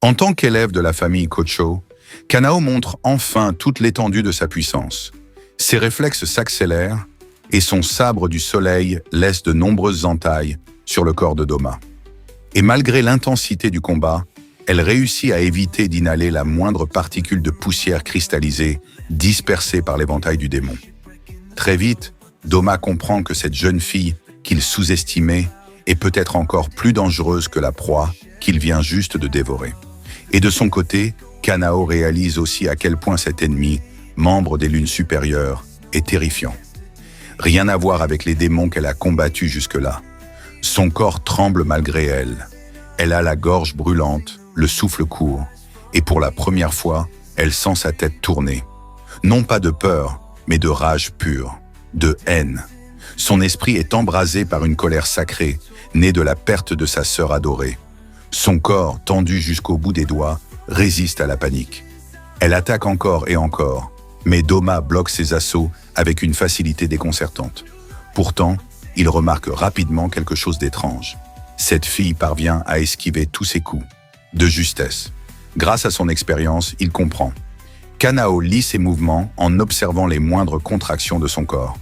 En tant qu'élève de la famille Kocho, Kanao montre enfin toute l'étendue de sa puissance. Ses réflexes s'accélèrent et son sabre du soleil laisse de nombreuses entailles sur le corps de Doma. Et malgré l'intensité du combat, elle réussit à éviter d'inhaler la moindre particule de poussière cristallisée dispersée par l'éventail du démon. Très vite, Doma comprend que cette jeune fille qu'il sous-estimait est peut-être encore plus dangereuse que la proie qu'il vient juste de dévorer. Et de son côté, Kanao réalise aussi à quel point cet ennemi, membre des lunes supérieures, est terrifiant. Rien à voir avec les démons qu'elle a combattus jusque-là. Son corps tremble malgré elle. Elle a la gorge brûlante, le souffle court, et pour la première fois, elle sent sa tête tourner. Non pas de peur, mais de rage pure, de haine. Son esprit est embrasé par une colère sacrée, née de la perte de sa sœur adorée. Son corps, tendu jusqu'au bout des doigts, résiste à la panique. Elle attaque encore et encore, mais Doma bloque ses assauts avec une facilité déconcertante. Pourtant, il remarque rapidement quelque chose d'étrange. Cette fille parvient à esquiver tous ses coups, de justesse. Grâce à son expérience, il comprend. Kanao lit ses mouvements en observant les moindres contractions de son corps.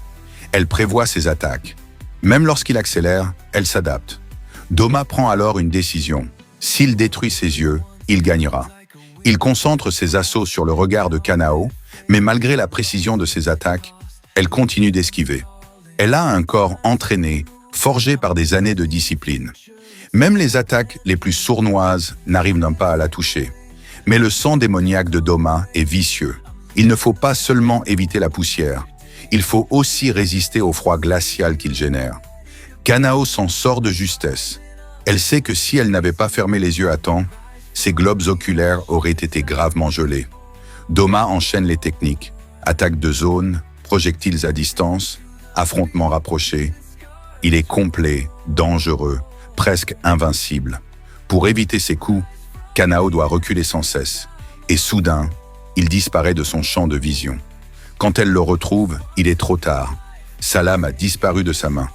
Elle prévoit ses attaques. Même lorsqu'il accélère, elle s'adapte. Doma prend alors une décision. S'il détruit ses yeux, il gagnera. Il concentre ses assauts sur le regard de Kanao, mais malgré la précision de ses attaques, elle continue d'esquiver. Elle a un corps entraîné, forgé par des années de discipline. Même les attaques les plus sournoises n'arrivent pas à la toucher. Mais le sang démoniaque de Doma est vicieux. Il ne faut pas seulement éviter la poussière, il faut aussi résister au froid glacial qu'il génère. Kanao s'en sort de justesse. Elle sait que si elle n'avait pas fermé les yeux à temps, ses globes oculaires auraient été gravement gelés. Doma enchaîne les techniques, attaque de zone, projectiles à distance, affrontements rapprochés. Il est complet, dangereux, presque invincible. Pour éviter ses coups, Kanao doit reculer sans cesse, et soudain, il disparaît de son champ de vision. Quand elle le retrouve, il est trop tard. Sa lame a disparu de sa main.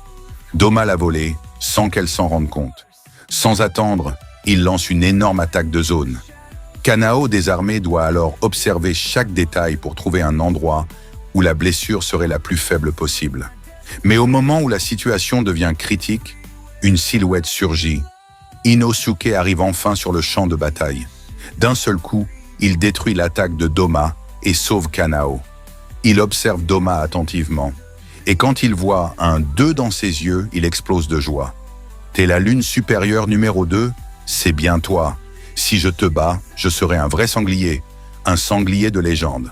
Doma l'a volée, sans qu'elle s'en rende compte. Sans attendre, il lance une énorme attaque de zone. Kanao, désarmé, doit alors observer chaque détail pour trouver un endroit où la blessure serait la plus faible possible. Mais au moment où la situation devient critique, une silhouette surgit. Inosuke arrive enfin sur le champ de bataille. D'un seul coup, il détruit l'attaque de Doma et sauve Kanao. Il observe Doma attentivement. Et quand il voit un 2 dans ses yeux, il explose de joie. « T'es la lune supérieure numéro 2 ? C'est bien toi. Si je te bats, je serai un vrai sanglier, un sanglier de légende. »